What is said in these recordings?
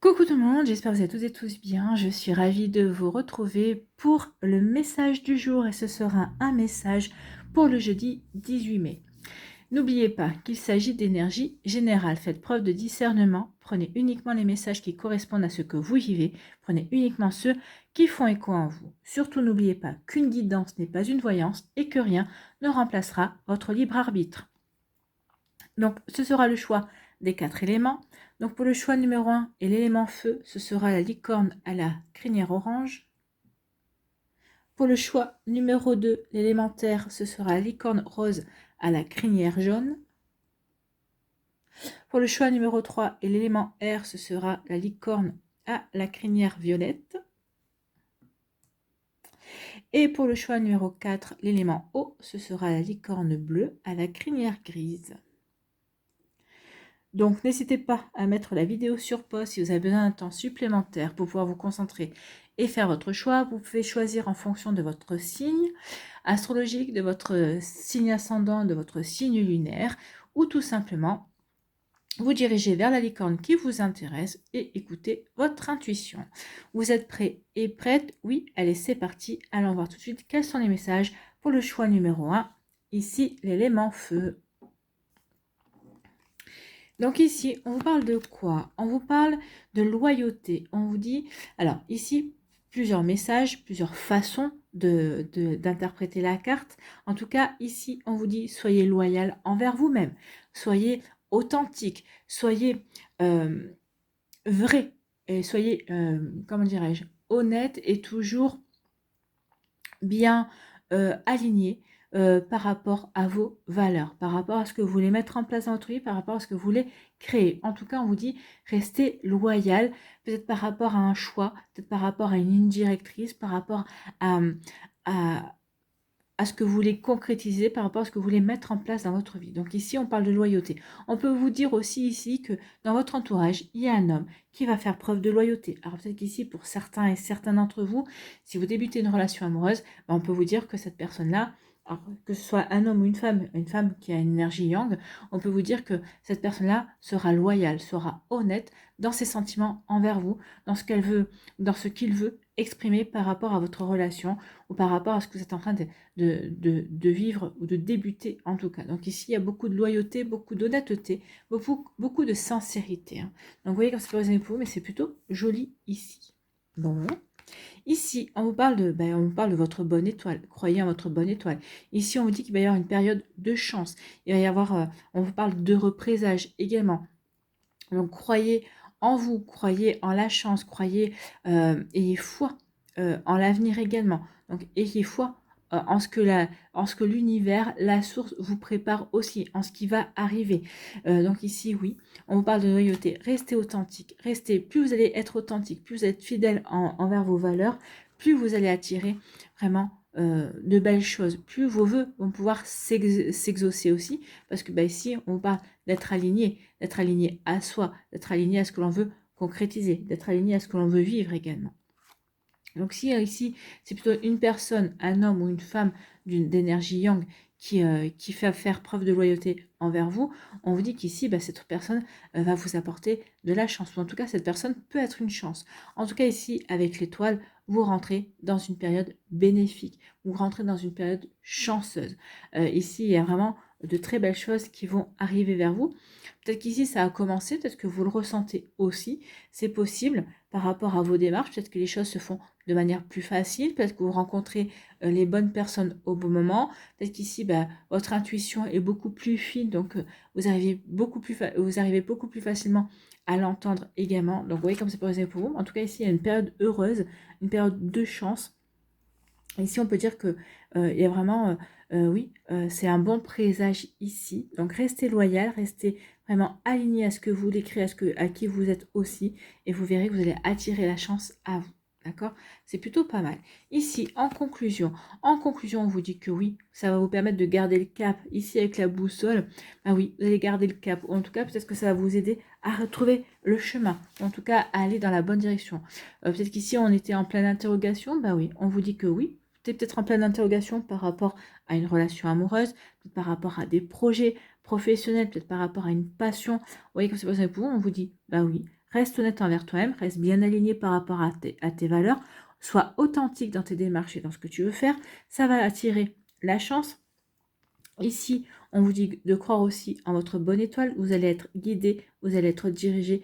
Coucou tout le monde, j'espère que vous êtes toutes et tous bien. Je suis ravie de vous retrouver pour le message du jour et ce sera un message pour le jeudi 18 mai. N'oubliez pas qu'il s'agit d'énergie générale. Faites preuve de discernement. Prenez uniquement les messages qui correspondent à ce que vous vivez. Prenez uniquement ceux qui font écho en vous. Surtout n'oubliez pas qu'une guidance n'est pas une voyance et que rien ne remplacera votre libre arbitre. Donc, ce sera le choix des 4 éléments. Donc, pour le choix numéro 1 et l'élément feu, ce sera la licorne à la crinière orange. Pour le choix numéro 2, l'élémentaire, ce sera la licorne rose à la crinière jaune. Pour le choix numéro 3 et l'élément air, ce sera la licorne à la crinière violette. Et pour le choix numéro 4, l'élément eau, ce sera la licorne bleue à la crinière grise. Donc, n'hésitez pas à mettre la vidéo sur pause si vous avez besoin d'un temps supplémentaire pour pouvoir vous concentrer et faire votre choix. Vous pouvez choisir en fonction de votre signe astrologique, de votre signe ascendant, de votre signe lunaire, ou tout simplement vous diriger vers la licorne qui vous intéresse et écoutez votre intuition. Vous êtes prêts et prêtes? Oui, allez, c'est parti. Allons voir tout de suite quels sont les messages pour le choix numéro 1. Ici, l'élément feu. Donc ici, on vous parle de quoi? On vous parle de loyauté. On vous dit, alors ici, plusieurs messages, plusieurs façons d'interpréter la carte. En tout cas, ici, on vous dit, soyez loyal envers vous-même. Soyez authentique. Soyez vrai. Et soyez, comment dirais-je, honnête et toujours bien aligné par rapport à vos valeurs, par rapport à ce que vous voulez mettre en place dans votre vie, par rapport à ce que vous voulez créer. En tout cas, on vous dit, restez loyal, peut-être par rapport à un choix, peut-être par rapport à une ligne directrice, par rapport à, à ce que vous voulez concrétiser, par rapport à ce que vous voulez mettre en place dans votre vie. Donc ici, on parle de loyauté. On peut vous dire aussi ici que dans votre entourage, il y a un homme qui va faire preuve de loyauté. Alors peut-être qu'ici, pour certains et certains d'entre vous, si vous débutez une relation amoureuse, on peut vous dire que cette personne-là, que ce soit un homme ou une femme qui a une énergie yang, on peut vous dire que cette personne-là sera loyale, sera honnête dans ses sentiments envers vous, dans ce qu'elle veut, dans ce qu'il veut exprimer par rapport à votre relation ou par rapport à ce que vous êtes en train de vivre ou de débuter en tout cas. Donc ici, il y a beaucoup de loyauté, beaucoup d'honnêteté, beaucoup de sincérité. Hein. Donc vous voyez comme c'est pas résumé pour vous, mais c'est plutôt joli ici. Bon. Ici, on vous parle de votre bonne étoile. Croyez en votre bonne étoile. Ici, on vous dit qu'il va y avoir une période de chance. Il va y avoir, on vous parle de représage également. Donc, croyez en vous, croyez en la chance, croyez, ayez foi en l'avenir également. Donc, ayez foi en ce que l'univers, la source vous prépare aussi, en ce qui va arriver. Donc ici, oui, on vous parle de loyauté. Restez authentique. Plus vous allez être authentique, plus vous êtes fidèle envers vos valeurs, plus vous allez attirer vraiment de belles choses. Plus vos vœux vont pouvoir s'exaucer aussi. Parce que ici, on vous parle d'être aligné à soi, d'être aligné à ce que l'on veut concrétiser, d'être aligné à ce que l'on veut vivre également. Donc si ici, c'est plutôt une personne, un homme ou une femme d'énergie yang qui fait faire preuve de loyauté envers vous, on vous dit qu'ici, cette personne va vous apporter de la chance. Ou en tout cas, cette personne peut être une chance. En tout cas, ici, avec l'étoile, vous rentrez dans une période bénéfique. Vous rentrez dans une période chanceuse. Ici, il y a vraiment de très belles choses qui vont arriver vers vous. Peut-être qu'ici, ça a commencé, peut-être que vous le ressentez aussi. C'est possible par rapport à vos démarches. Peut-être que les choses se font de manière plus facile. Peut-être que vous rencontrez les bonnes personnes au bon moment. Peut-être qu'ici, votre intuition est beaucoup plus fine. Donc, vous arrivez beaucoup plus facilement à l'entendre également. Donc, vous voyez comme c'est possible pour vous. En tout cas, ici, il y a une période heureuse, une période de chance. Ici, on peut dire que il y a vraiment, oui, c'est un bon présage ici. Donc, restez loyal, restez vraiment aligné à ce que vous voulez créer, à qui vous êtes aussi. Et vous verrez que vous allez attirer la chance à vous. D'accord? C'est plutôt pas mal. Ici, en conclusion, on vous dit que oui, ça va vous permettre de garder le cap. Ici, avec la boussole, oui, vous allez garder le cap. Ou en tout cas, peut-être que ça va vous aider à retrouver le chemin. En tout cas, à aller dans la bonne direction. Peut-être qu'ici, on était en pleine interrogation. Oui, on vous dit que oui. Peut-être en pleine interrogation par rapport à une relation amoureuse, peut-être par rapport à des projets professionnels, peut-être par rapport à une passion. Vous voyez, comme c'est possible pour vous, on vous dit, oui, reste honnête envers toi-même, reste bien aligné par rapport à tes valeurs, sois authentique dans tes démarches et dans ce que tu veux faire. Ça va attirer la chance. Ici, on vous dit de croire aussi en votre bonne étoile. Vous allez être guidé, vous allez être dirigé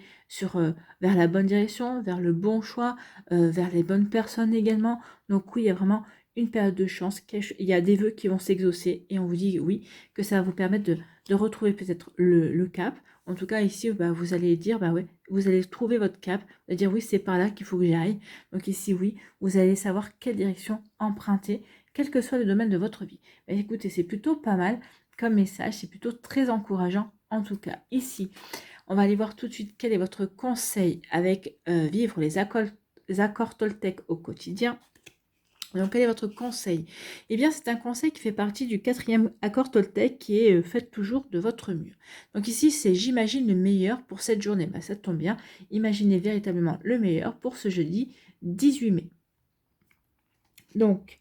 vers la bonne direction, vers le bon choix, vers les bonnes personnes également. Donc oui, il y a vraiment une période de chance. Il y a des vœux qui vont s'exaucer et on vous dit oui, que ça va vous permettre de retrouver peut-être le cap. En tout cas, ici, vous allez dire, ouais, vous allez trouver votre cap, vous allez dire oui, c'est par là qu'il faut que j'aille. Donc ici, oui, vous allez savoir quelle direction emprunter, quel que soit le domaine de votre vie. Écoutez, c'est plutôt pas mal comme message, c'est plutôt très encourageant en tout cas. Ici, on va aller voir tout de suite quel est votre conseil avec vivre les accords Toltec au quotidien. Donc, quel est votre conseil? Eh bien, c'est un conseil qui fait partie du 4e accord Toltec qui est faites toujours de votre mieux. Donc ici, c'est j'imagine le meilleur pour cette journée. Ça tombe bien. Imaginez véritablement le meilleur pour ce jeudi 18 mai. Donc,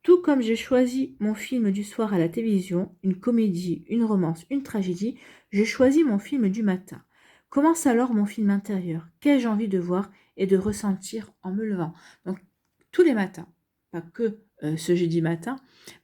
tout comme j'ai choisi mon film du soir à la télévision, une comédie, une romance, une tragédie, j'ai choisi mon film du matin. Commence alors mon film intérieur. Qu'ai-je envie de voir et de ressentir en me levant? Donc, tous les matins, pas que ce jeudi matin,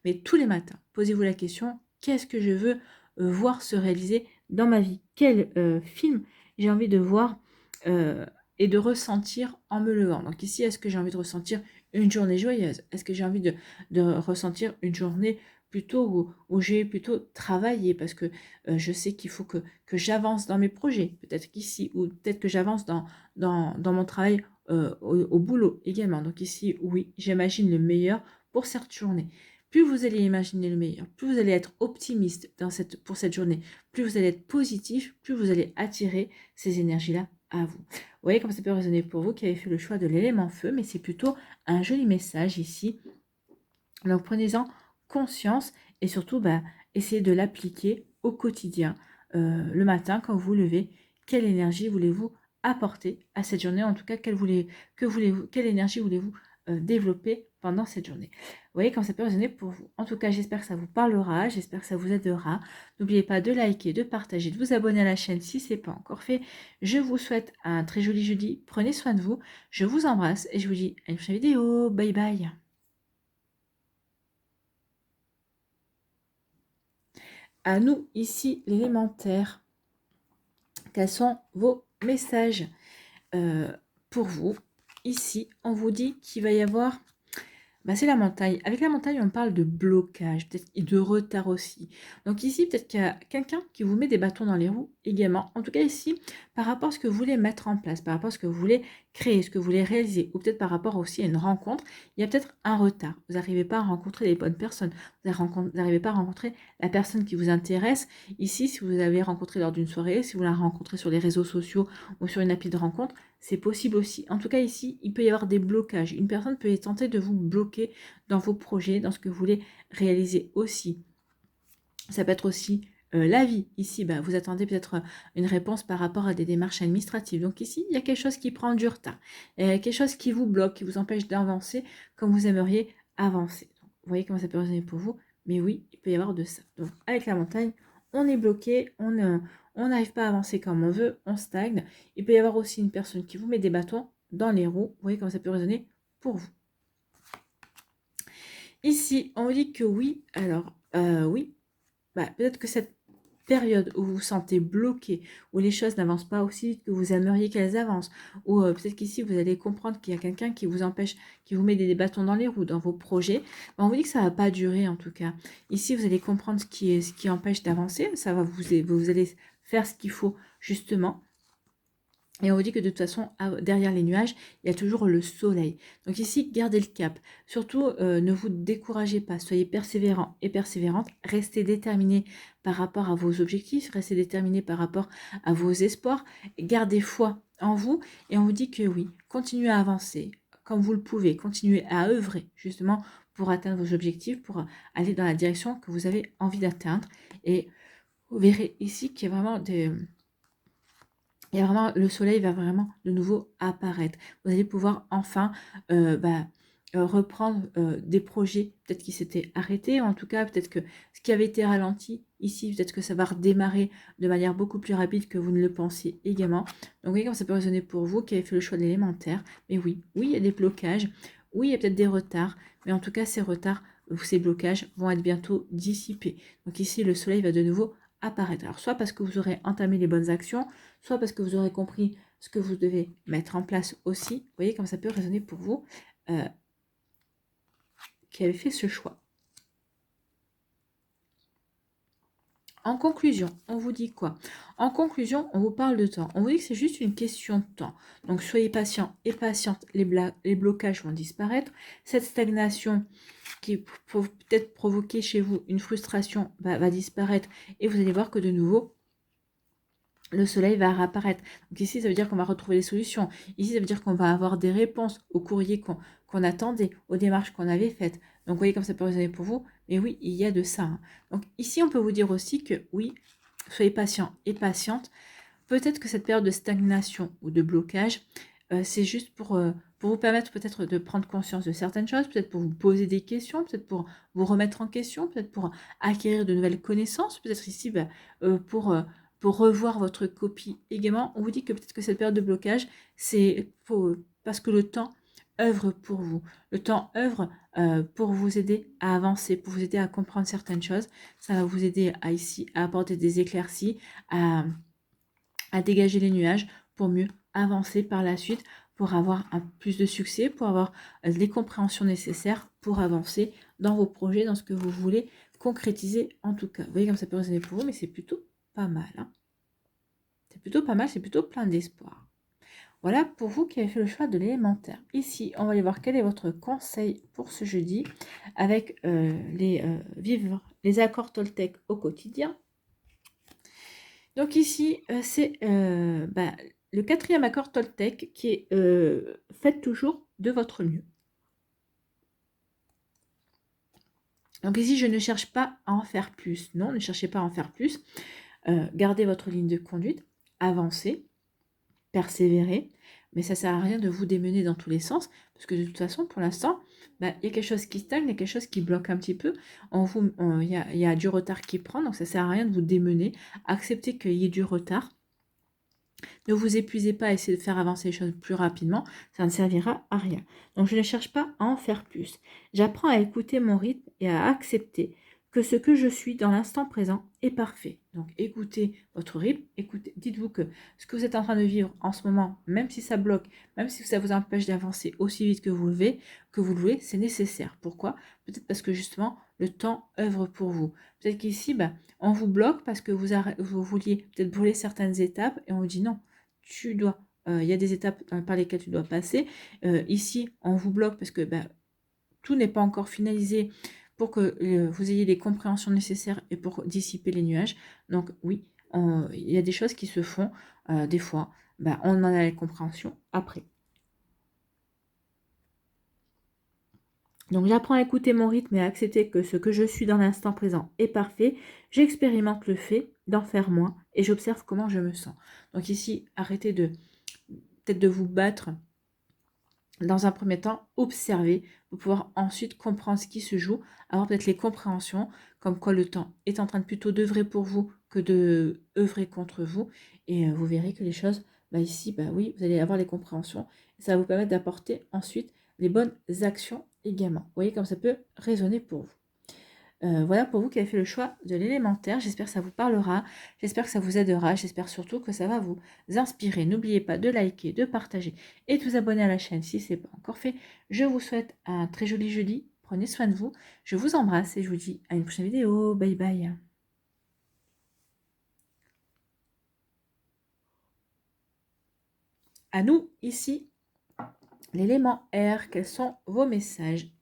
mais tous les matins, posez-vous la question, qu'est-ce que je veux voir se réaliser dans ma vie? Quel film j'ai envie de voir et de ressentir en me levant? Donc ici, est-ce que j'ai envie de ressentir une journée joyeuse? Est-ce que j'ai envie de ressentir une journée plutôt où j'ai plutôt travaillé parce que je sais qu'il faut que j'avance dans mes projets, peut-être qu'ici, ou peut-être que j'avance dans mon travail au boulot également. Donc ici, oui, j'imagine le meilleur pour cette journée. Plus vous allez imaginer le meilleur, plus vous allez être optimiste pour cette journée, plus vous allez être positif, plus vous allez attirer ces énergies-là à vous. Vous voyez comme ça peut résonner pour vous qui avez fait le choix de l'élément feu, mais c'est plutôt un joli message ici. Donc prenez-en conscience et surtout essayez de l'appliquer au quotidien. Le matin, quand vous vous levez, quelle énergie voulez-vous apporter à cette journée? En tout cas, quelle énergie voulez-vous développer pendant cette journée? Vous voyez comme ça peut résonner pour vous. En tout cas, j'espère que ça vous parlera, j'espère que ça vous aidera. N'oubliez pas de liker, de partager, de vous abonner à la chaîne si ce n'est pas encore fait. Je vous souhaite un très joli jeudi. Prenez soin de vous. Je vous embrasse et je vous dis à une prochaine vidéo. Bye bye. À nous, ici, l'élémentaire. Quels sont vos messages pour vous? Ici, on vous dit qu'il va y avoir... c'est la montagne. Avec la montagne, on parle de blocage, peut-être et de retard aussi. Donc ici, peut-être qu'il y a quelqu'un qui vous met des bâtons dans les roues également. En tout cas ici, par rapport à ce que vous voulez mettre en place, par rapport à ce que vous voulez créer, ce que vous voulez réaliser, ou peut-être par rapport aussi à une rencontre, il y a peut-être un retard. Vous n'arrivez pas à rencontrer les bonnes personnes. Vous n'arrivez pas à rencontrer la personne qui vous intéresse. Ici, si vous avez rencontré lors d'une soirée, si vous la rencontrez sur les réseaux sociaux ou sur une appli de rencontre, c'est possible aussi. En tout cas, ici, il peut y avoir des blocages. Une personne peut tenter de vous bloquer dans vos projets, dans ce que vous voulez réaliser aussi. Ça peut être aussi la vie. Ici, vous attendez peut-être une réponse par rapport à des démarches administratives. Donc ici, il y a quelque chose qui prend du retard. Quelque chose qui vous bloque, qui vous empêche d'avancer comme vous aimeriez avancer. Donc, vous voyez comment ça peut résonner pour vous? Mais oui, il peut y avoir de ça. Donc avec la montagne, on est bloqué, on n'arrive pas à avancer comme on veut, on stagne. Il peut y avoir aussi une personne qui vous met des bâtons dans les roues. Vous voyez comment ça peut résonner pour vous? Ici, on vous dit que oui. Alors, oui, peut-être que cette période où vous vous sentez bloqué, où les choses n'avancent pas aussi vite que vous aimeriez qu'elles avancent, ou peut-être qu'ici vous allez comprendre qu'il y a quelqu'un qui vous empêche, qui vous met des bâtons dans les roues dans vos projets, on vous dit que ça ne va pas durer en tout cas. Ici, vous allez comprendre ce qui empêche d'avancer, ça va vous allez faire ce qu'il faut justement. Et on vous dit que de toute façon, derrière les nuages, il y a toujours le soleil. Donc ici, gardez le cap. Surtout, ne vous découragez pas. Soyez persévérants et persévérantes. Restez déterminés par rapport à vos objectifs. Restez déterminés par rapport à vos espoirs. Gardez foi en vous. Et on vous dit que oui, continuez à avancer comme vous le pouvez. Continuez à œuvrer justement pour atteindre vos objectifs, pour aller dans la direction que vous avez envie d'atteindre. Et vous verrez ici qu'il y a vraiment le soleil va vraiment de nouveau apparaître. Vous allez pouvoir enfin reprendre des projets peut-être qui s'étaient arrêtés, en tout cas peut-être que ce qui avait été ralenti ici, peut-être que ça va redémarrer de manière beaucoup plus rapide que vous ne le pensiez également. Donc vous voyez comme ça peut résonner pour vous qui avez fait le choix de l'élémentaire. Mais oui, il y a des blocages, oui, il y a peut-être des retards, mais en tout cas ces retards ou ces blocages vont être bientôt dissipés. Donc ici le soleil va de nouveau apparaître. Alors soit parce que vous aurez entamé les bonnes actions, soit parce que vous aurez compris ce que vous devez mettre en place aussi. Vous voyez comme ça peut résonner pour vous. Qui avait fait ce choix. En conclusion, on vous dit quoi? En conclusion, on vous parle de temps. On vous dit que c'est juste une question de temps. Donc, soyez patient et patiente. Les blocages vont disparaître. Cette stagnation qui peut peut-être provoquer chez vous une frustration va disparaître. Et vous allez voir que de nouveau, le soleil va réapparaître. Donc ici, ça veut dire qu'on va retrouver les solutions. Ici, ça veut dire qu'on va avoir des réponses aux courriers qu'on attendait, aux démarches qu'on avait faites. Donc, vous voyez comme ça peut résonner pour vous. Mais oui, il y a de ça. Donc ici, on peut vous dire aussi que oui, soyez patient et patiente. Peut-être que cette période de stagnation ou de blocage, c'est juste pour vous permettre peut-être de prendre conscience de certaines choses, peut-être pour vous poser des questions, peut-être pour vous remettre en question, peut-être pour acquérir de nouvelles connaissances, peut-être ici pour revoir votre copie également. On vous dit que peut-être que cette période de blocage, c'est parce que le temps œuvre pour vous. Le temps œuvre pour vous aider à avancer, pour vous aider à comprendre certaines choses. Ça va vous aider à apporter des éclaircies, à dégager les nuages pour mieux avancer par la suite, pour avoir plus de succès, pour avoir les compréhensions nécessaires pour avancer dans vos projets, dans ce que vous voulez concrétiser en tout cas. Vous voyez comme ça peut résonner pour vous, mais c'est plutôt pas mal. Hein. C'est plutôt pas mal, c'est plutôt plein d'espoir. Voilà pour vous qui avez fait le choix de l'élémentaire. Ici, on va aller voir quel est votre conseil pour ce jeudi avec vivre les accords Toltec au quotidien. Donc ici, c'est le 4e accord Toltec qui est faites toujours de votre mieux. Donc ici, je ne cherche pas à en faire plus. Non, ne cherchez pas à en faire plus. Gardez votre ligne de conduite, avancez, persévérez, mais ça ne sert à rien de vous démener dans tous les sens, parce que de toute façon, pour l'instant, il y a quelque chose qui stagne, il y a quelque chose qui bloque un petit peu, il y a du retard qui prend, donc ça ne sert à rien de vous démener. Acceptez qu'il y ait du retard. Ne vous épuisez pas à essayer de faire avancer les choses plus rapidement, ça ne servira à rien. Donc je ne cherche pas à en faire plus. J'apprends à écouter mon rythme et à accepter que ce que je suis dans l'instant présent est parfait. Donc écoutez votre rythme, dites-vous que ce que vous êtes en train de vivre en ce moment, même si ça bloque, même si ça vous empêche d'avancer aussi vite que vous le voulez, c'est nécessaire. Pourquoi? Peut-être parce que justement, le temps œuvre pour vous. Peut-être qu'ici, on vous bloque parce que vous vouliez peut-être brûler certaines étapes et on vous dit non, tu dois. Il y a des étapes par lesquelles tu dois passer. Ici, on vous bloque parce que tout n'est pas encore finalisé pour que vous ayez les compréhensions nécessaires et pour dissiper les nuages. Donc oui, il y a des choses qui se font. Des fois, on en a les compréhensions après. Donc j'apprends à écouter mon rythme et à accepter que ce que je suis dans l'instant présent est parfait. J'expérimente le fait d'en faire moins et j'observe comment je me sens. Donc ici, arrêtez peut-être de vous battre. Dans un premier temps, observer pour pouvoir ensuite comprendre ce qui se joue, avoir peut-être les compréhensions, comme quoi le temps est en train de plutôt d'œuvrer pour vous que de œuvrer contre vous. Et vous verrez que les choses, ici, oui, vous allez avoir les compréhensions. Et ça va vous permettre d'apporter ensuite les bonnes actions également. Vous voyez comme ça peut résonner pour vous. Voilà pour vous qui avez fait le choix de l'élémentaire. J'espère que ça vous parlera, j'espère que ça vous aidera, j'espère surtout que ça va vous inspirer. N'oubliez pas de liker, de partager et de vous abonner à la chaîne si ce n'est pas encore fait. Je vous souhaite un très joli jeudi. Prenez soin de vous. Je vous embrasse et je vous dis à une prochaine vidéo. Bye bye. À nous, ici, l'élément R. Quels sont vos messages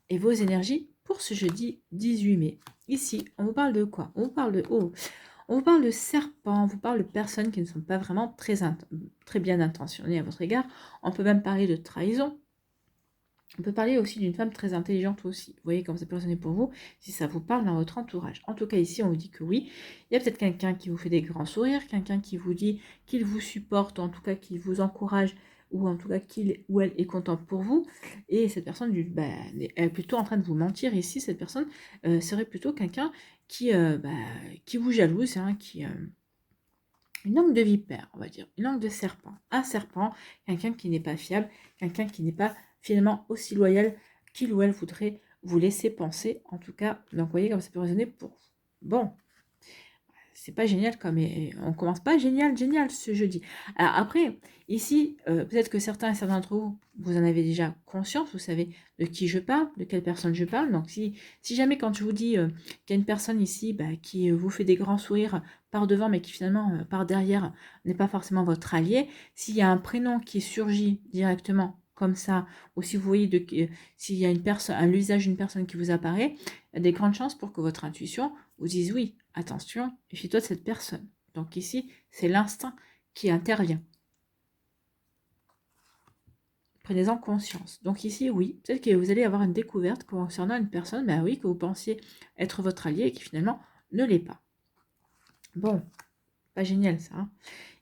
et vos énergies pour ce jeudi 18 mai? Ici, on vous parle de quoi? On vous parle de... On vous parle de serpents, on vous parle de personnes qui ne sont pas vraiment très bien intentionnées à votre égard. On peut même parler de trahison. On peut parler aussi d'une femme très intelligente aussi. Vous voyez comme ça peut résonner pour vous, si ça vous parle dans votre entourage. En tout cas, ici, on vous dit que oui. Il y a peut-être quelqu'un qui vous fait des grands sourires, quelqu'un qui vous dit qu'il vous supporte, en tout cas qui vous encourage ou en tout cas qu'il ou elle est content pour vous, et cette personne est plutôt en train de vous mentir. Ici, cette personne serait plutôt quelqu'un qui vous jalouse, hein, une langue de vipère, on va dire, une langue de serpent. Un serpent, quelqu'un qui n'est pas fiable, quelqu'un qui n'est pas finalement aussi loyal qu'il ou elle voudrait vous laisser penser, en tout cas. Donc, vous voyez comme ça peut résonner pour vous. Bon, c'est pas génial on commence pas génial ce jeudi. Alors après, ici, peut-être que certains et certains d'entre vous, vous en avez déjà conscience, vous savez de qui je parle, de quelle personne je parle. Donc si jamais quand je vous dis qu'il y a une personne ici qui vous fait des grands sourires par devant, mais qui finalement par derrière n'est pas forcément votre allié, s'il y a un prénom qui surgit directement comme ça, ou si vous voyez s'il y a une personne, un visage d'une personne qui vous apparaît, il y a des grandes chances pour que votre intuition vous dise oui, attention, méfie-toi de cette personne. Donc ici, c'est l'instinct qui intervient. Prenez-en conscience. Donc ici, oui, peut-être que vous allez avoir une découverte concernant une personne, ben oui, que vous pensiez être votre allié et qui finalement ne l'est pas. Bon, pas génial ça. Hein.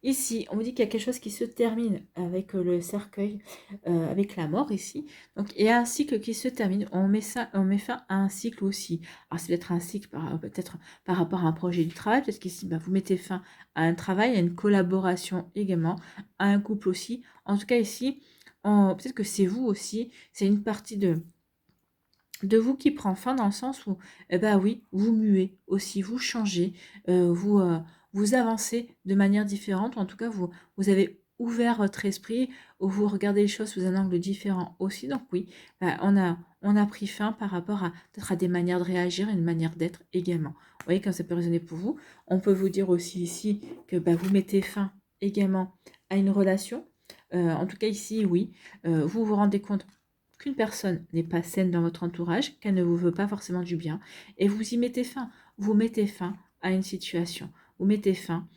Ici, on vous dit qu'il y a quelque chose qui se termine avec le cercueil, avec la mort ici. Donc, il y a un cycle qui se termine. On met fin à un cycle aussi. Alors, c'est peut-être un cycle peut-être par rapport à un projet du travail. Peut-être qu'ici, vous mettez fin à un travail, à une collaboration également, à un couple aussi. En tout cas, ici, peut-être que c'est vous aussi. C'est une partie de vous qui prend fin dans le sens où, oui, vous muez aussi, vous changez, vous avancez de manière différente. En tout cas, vous avez ouvert votre esprit, ou vous regardez les choses sous un angle différent aussi. Donc oui, on a pris fin par rapport à peut-être à des manières de réagir et une manière d'être également. Vous voyez, comme ça peut résonner pour vous. On peut vous dire aussi ici que vous mettez fin également à une relation. En tout cas ici, oui, vous vous rendez compte qu'une personne n'est pas saine dans votre entourage, qu'elle ne vous veut pas forcément du bien, et vous y mettez fin. Vous mettez fin à une situation, vous mettez fin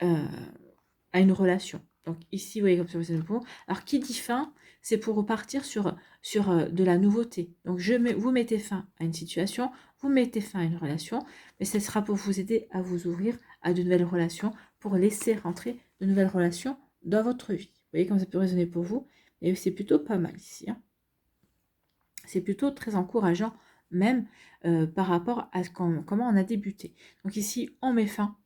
à une relation. Donc ici, vous voyez comme ça, c'est pour. Alors qui dit fin, c'est pour repartir sur de la nouveauté. Donc vous mettez fin à une situation, vous mettez fin à une relation, mais ce sera pour vous aider à vous ouvrir à de nouvelles relations, pour laisser rentrer de nouvelles relations dans votre vie. Vous voyez comme ça peut résonner pour vous, et c'est plutôt pas mal ici. Hein. C'est plutôt très encourageant, même par rapport à comment on a débuté. Donc ici, on met fin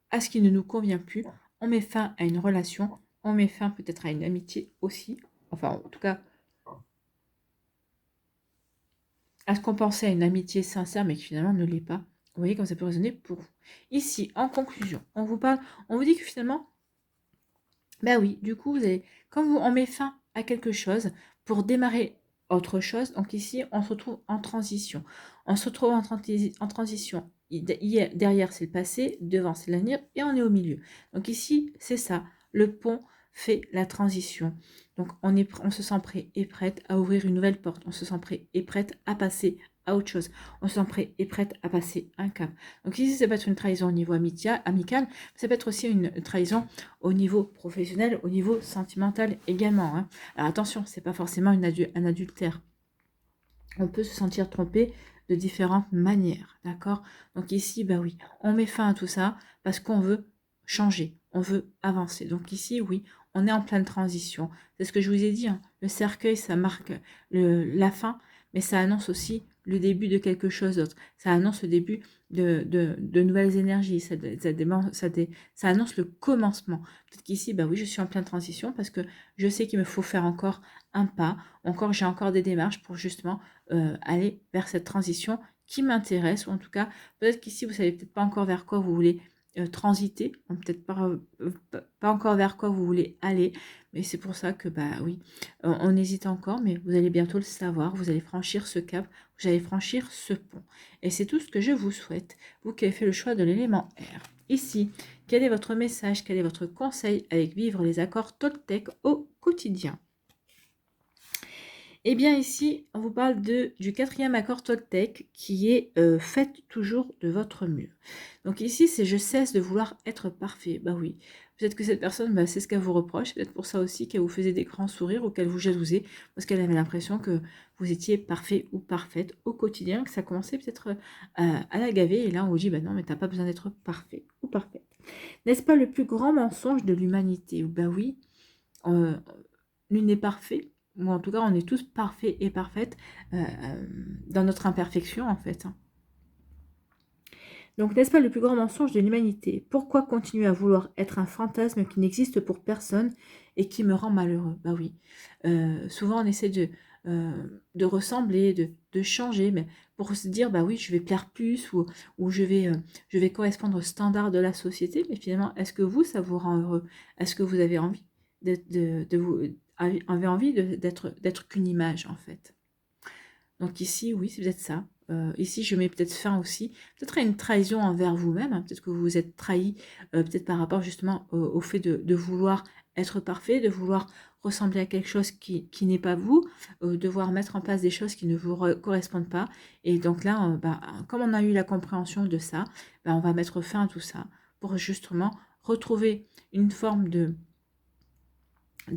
à ce qui ne nous convient plus, on met fin à une relation, on met fin peut-être à une amitié aussi, enfin en tout cas, à ce qu'on pensait à une amitié sincère, mais qui finalement ne l'est pas. Vous voyez comme ça peut résonner pour vous. Ici, en conclusion, on vous dit que finalement, oui, du coup, on met fin à quelque chose pour démarrer autre chose. Donc ici, on se retrouve en transition. On se retrouve en transition. Derrière, c'est le passé, devant, c'est l'avenir, et on est au milieu. Donc ici, c'est ça. Le pont fait la transition. Donc on se sent prêt et prête à ouvrir une nouvelle porte. On se sent prêt et prête à passer à autre chose. On se sent prêt et prête à passer un cap. Donc ici, ça peut être une trahison au niveau amical, ça peut être aussi une trahison au niveau professionnel, au niveau sentimental également. Hein. Alors attention, c'est pas forcément un adultère. On peut se sentir trompé de différentes manières, d'accord? Donc ici, oui, on met fin à tout ça parce qu'on veut changer, on veut avancer. Donc ici, oui, on est en pleine transition. C'est ce que je vous ai dit, hein. Le cercueil, ça marque la fin, mais ça annonce aussi le début de quelque chose d'autre. Ça annonce le début de nouvelles énergies. Ça annonce le commencement. Peut-être qu'ici, oui, je suis en pleine transition parce que je sais qu'il me faut faire encore un pas. J'ai encore des démarches pour justement aller vers cette transition qui m'intéresse. Ou en tout cas, peut-être qu'ici, vous savez peut-être pas encore vers quoi vous voulez transiter, peut-être pas encore vers quoi vous voulez aller, mais c'est pour ça que oui, on hésite encore, mais vous allez bientôt le savoir, vous allez franchir ce cap, vous allez franchir ce pont, et c'est tout ce que je vous souhaite, vous qui avez fait le choix de l'élément R. Ici, quel est votre message, quel est votre conseil avec vivre les accords Toltec au quotidien? Eh bien ici, on vous parle du 4e accord Toltec qui est faites toujours de votre mieux. Donc ici, c'est je cesse de vouloir être parfait. Oui, peut-être que cette personne, c'est ce qu'elle vous reproche. Peut-être pour ça aussi qu'elle vous faisait des grands sourires ou qu'elle vous jalousait parce qu'elle avait l'impression que vous étiez parfait ou parfaite au quotidien, que ça commençait peut-être à la gaver. Et là, on vous dit, non, mais t'as pas besoin d'être parfait ou parfaite. N'est-ce pas le plus grand mensonge de l'humanité? Oui, nul n'est parfait, ou en tout cas on est tous parfaits et parfaites dans notre imperfection en fait. Donc n'est-ce pas le plus grand mensonge de l'humanité? Pourquoi continuer à vouloir être un fantasme qui n'existe pour personne et qui me rend malheureux? Bah oui, souvent on essaie de ressembler, de changer, mais pour se dire bah oui je vais plaire plus ou je vais correspondre aux standards de la société, mais finalement est-ce que vous ça vous rend heureux? Est-ce que vous avez envie de vous avez envie d'être qu'une image en fait? Donc ici, oui, c'est peut-être ça. Ici, je mets peut-être fin aussi, peut-être à une trahison envers vous-même, hein. Peut-être que vous vous êtes trahi, peut-être par rapport justement au fait de vouloir être parfait, de vouloir ressembler à quelque chose qui n'est pas vous, de vouloir mettre en place des choses qui ne vous correspondent pas. Et donc là, comme on a eu la compréhension de ça, on va mettre fin à tout ça pour justement retrouver une forme de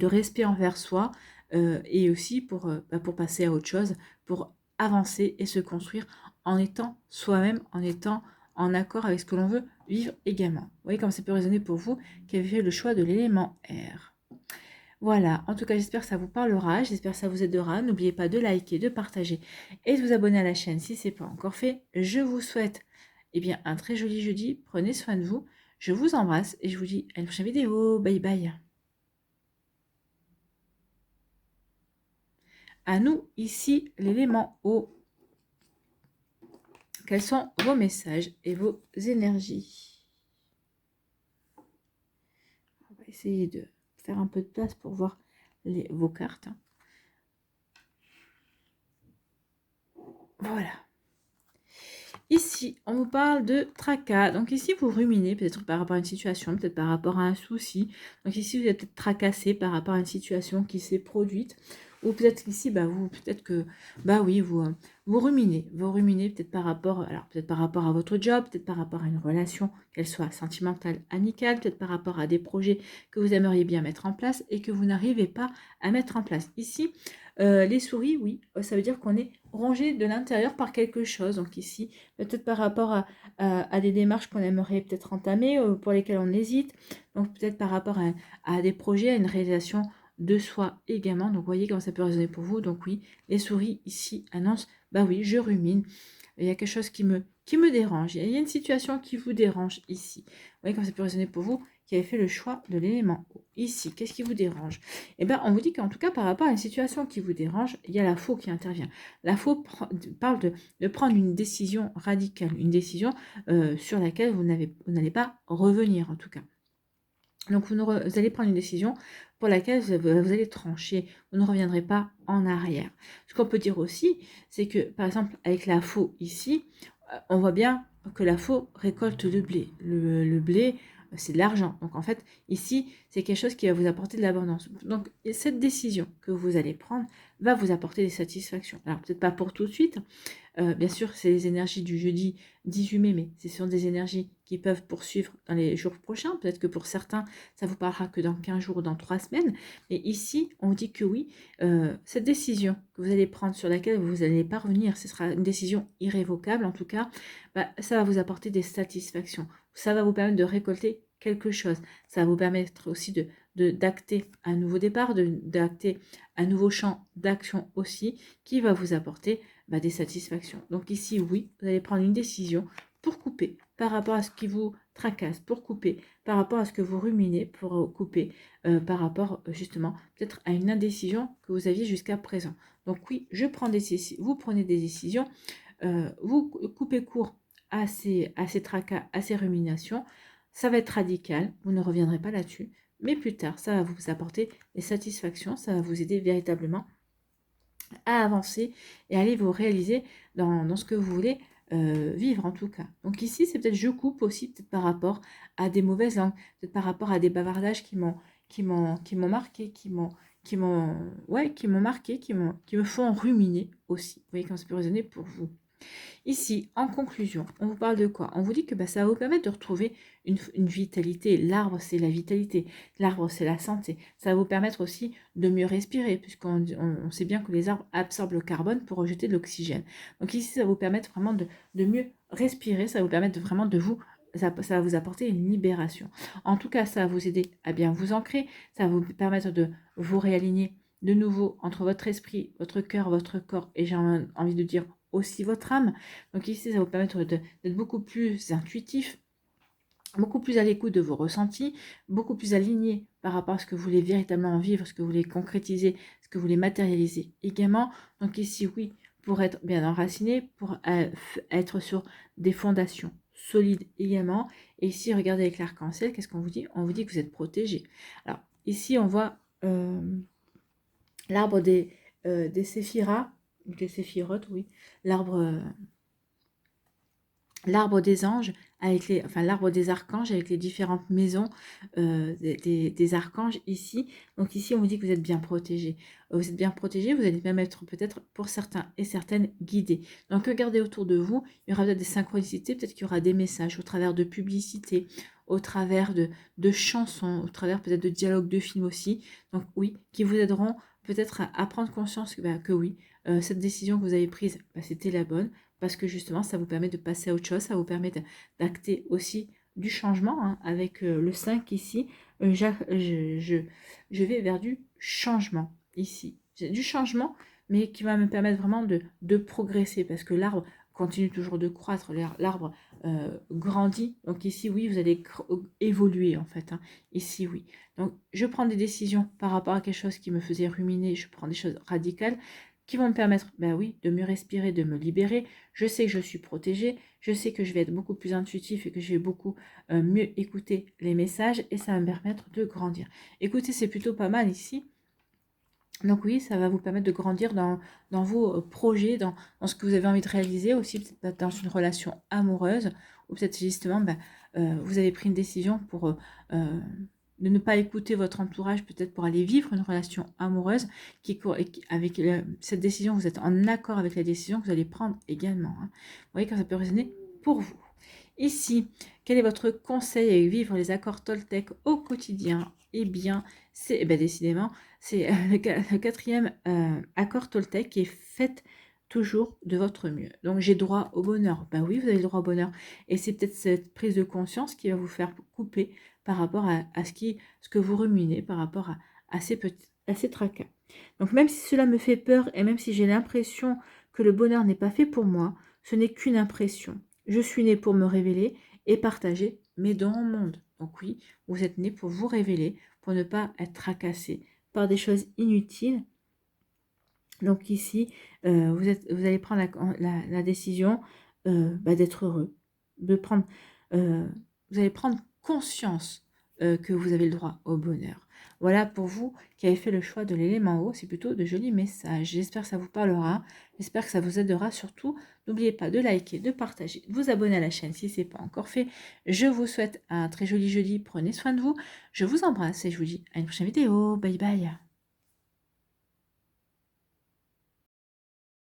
respect envers soi et aussi pour passer à autre chose, pour avancer et se construire en étant soi-même, en étant en accord avec ce que l'on veut vivre également. Vous voyez comme ça peut résonner pour vous qui avez fait le choix de l'élément R. Voilà, en tout cas j'espère que ça vous parlera, j'espère que ça vous aidera. N'oubliez pas de liker, de partager et de vous abonner à la chaîne si ce n'est pas encore fait. Je vous souhaite un très joli jeudi, prenez soin de vous, je vous embrasse et je vous dis à une prochaine vidéo, bye bye. À nous, ici, l'élément eau. Quels sont vos messages et vos énergies? On va essayer de faire un peu de place pour voir vos cartes. Voilà. Ici, on vous parle de tracas. Donc ici, vous ruminez peut-être par rapport à une situation, peut-être par rapport à un souci. Donc ici, vous êtes peut-être tracassé par rapport à une situation qui s'est produite. Ou peut-être qu'ici, peut-être que, oui, vous ruminez. Vous ruminez peut-être par rapport, peut-être par rapport à votre job, peut-être par rapport à une relation, qu'elle soit sentimentale, amicale, peut-être par rapport à des projets que vous aimeriez bien mettre en place et que vous n'arrivez pas à mettre en place. Ici, les souris, oui, ça veut dire qu'on est rongé de l'intérieur par quelque chose. Donc ici, peut-être par rapport à des démarches qu'on aimerait peut-être entamer, pour lesquelles on hésite. Donc peut-être par rapport à des projets, à une réalisation de soi également. Donc vous voyez comment ça peut résonner pour vous. Donc oui, les souris ici annoncent, oui, je rumine. Il y a quelque chose qui me dérange. Il y a une situation qui vous dérange ici. Vous voyez comment ça peut résonner pour vous qui avez fait le choix de l'élément eau. Ici, qu'est-ce qui vous dérange? On vous dit qu'en tout cas, par rapport à une situation qui vous dérange, il y a la faux qui intervient. La faux parle de prendre une décision radicale, une décision sur laquelle vous n'allez pas revenir en tout cas. Donc vous allez prendre une décision pour laquelle vous allez trancher, vous ne reviendrez pas en arrière. Ce qu'on peut dire aussi, c'est que par exemple avec la faux ici, on voit bien que la faux récolte le blé. Le blé, c'est de l'argent. Donc en fait, ici, c'est quelque chose qui va vous apporter de l'abondance. Donc cette décision que vous allez prendre va vous apporter des satisfactions. Alors peut-être pas pour tout de suite. Bien sûr, c'est les énergies du jeudi 18 mai, mais ce sont des énergies qui peuvent poursuivre dans les jours prochains. Peut-être que pour certains, ça vous parlera que dans 15 jours ou dans 3 semaines. Mais ici, on dit que oui, cette décision que vous allez prendre, sur laquelle vous allez pas revenir, ce sera une décision irrévocable en tout cas, ça va vous apporter des satisfactions. Ça va vous permettre de récolter quelque chose. Ça va vous permettre aussi d'acter un nouveau départ, d'acter un nouveau champ d'action aussi, qui va vous apporter des satisfactions. Donc ici, oui, vous allez prendre une décision pour couper par rapport à ce qui vous tracasse, pour couper par rapport à ce que vous ruminez, pour couper par rapport justement peut-être à une indécision que vous aviez jusqu'à présent. Donc oui, vous prenez des décisions, vous coupez court à ces tracas, à ces ruminations. Ça va être radical, vous ne reviendrez pas là-dessus, mais plus tard, ça va vous apporter des satisfactions, ça va vous aider véritablement à avancer et aller vous réaliser dans ce que vous voulez vivre en tout cas. Donc ici, c'est peut-être je coupe aussi, peut-être par rapport à des mauvaises langues, peut-être par rapport à des bavardages qui m'ont marqué, qui me font ruminer aussi. Vous voyez comment ça peut résonner pour vous. Ici, en conclusion, on vous parle de quoi? On vous dit que ça va vous permettre de retrouver une vitalité. L'arbre, c'est la vitalité. L'arbre, c'est la santé. Ça va vous permettre aussi de mieux respirer, puisqu'on sait bien que les arbres absorbent le carbone pour rejeter de l'oxygène. Donc ici, ça va vous permettre vraiment de mieux respirer. Ça va vous permettre vraiment ça va vous apporter une libération. En tout cas, ça va vous aider à bien vous ancrer. Ça va vous permettre de vous réaligner de nouveau entre votre esprit, votre cœur, votre corps et j'ai envie de dire aussi votre âme. Donc ici, ça va vous permettre d'être beaucoup plus intuitif, beaucoup plus à l'écoute de vos ressentis, beaucoup plus aligné par rapport à ce que vous voulez véritablement vivre, ce que vous voulez concrétiser, ce que vous voulez matérialiser également. Donc ici, oui, pour être bien enraciné, pour être sur des fondations solides également. Et ici, regardez avec l'arc-en-ciel, qu'est-ce qu'on vous dit? On vous dit que vous êtes protégé. Alors, ici, on voit l'arbre des séphiras, des séphirotes, oui, l'arbre des anges, avec l'arbre des archanges, avec les différentes maisons des archanges ici. Donc ici, on vous dit que vous êtes bien protégés. Vous êtes bien protégés, vous allez même être peut-être pour certains et certaines guidés. Donc regardez autour de vous, il y aura peut-être des synchronicités, peut-être qu'il y aura des messages au travers de publicités, au travers de chansons, au travers peut-être de dialogues de films aussi. Donc oui, qui vous aideront peut-être à prendre conscience que oui, cette décision que vous avez prise, c'était la bonne parce que justement, ça vous permet de passer à autre chose, ça vous permet d'acter aussi du changement, hein, avec le 5 ici, je vais vers du changement ici. Du changement, mais qui va me permettre vraiment de progresser, parce que l'arbre continue toujours de croître, l'arbre grandit, donc ici, oui, vous allez évoluer, en fait, hein. Ici, oui. Donc, je prends des décisions par rapport à quelque chose qui me faisait ruminer, je prends des choses radicales, qui vont me permettre, ben oui, de mieux respirer, de me libérer. Je sais que je suis protégée, je sais que je vais être beaucoup plus intuitif et que je vais beaucoup mieux écouter les messages et ça va me permettre de grandir. Écoutez, c'est plutôt pas mal ici. Donc oui, ça va vous permettre de grandir dans vos projets, dans ce que vous avez envie de réaliser, aussi peut-être dans une relation amoureuse, ou peut-être justement, vous avez pris une décision pour de ne pas écouter votre entourage, peut-être pour aller vivre une relation amoureuse, avec cette décision, vous êtes en accord avec la décision que vous allez prendre également, hein. Vous voyez quand ça peut résonner pour vous. Ici, quel est votre conseil à vivre les accords Toltec au quotidien? Eh bien, c'est décidément, c'est le quatrième accord Toltec qui est fait toujours de votre mieux. Donc, j'ai droit au bonheur. Ben oui, vous avez le droit au bonheur. Et c'est peut-être cette prise de conscience qui va vous faire couper par rapport à ce que vous ruminez, par rapport à ces tracas. Donc, même si cela me fait peur et même si j'ai l'impression que le bonheur n'est pas fait pour moi, ce n'est qu'une impression. Je suis née pour me révéler et partager mes dons au monde. Donc oui, vous êtes né pour vous révéler, pour ne pas être tracassé par des choses inutiles. Donc ici, vous allez prendre la décision d'être heureux, de prendre, vous allez prendre conscience que vous avez le droit au bonheur. Voilà pour vous qui avez fait le choix de l'élément eau, c'est plutôt de jolis messages. J'espère que ça vous parlera, j'espère que ça vous aidera surtout. N'oubliez pas de liker, de partager, de vous abonner à la chaîne si ce n'est pas encore fait. Je vous souhaite un très joli jeudi, prenez soin de vous. Je vous embrasse et je vous dis à une prochaine vidéo. Bye bye.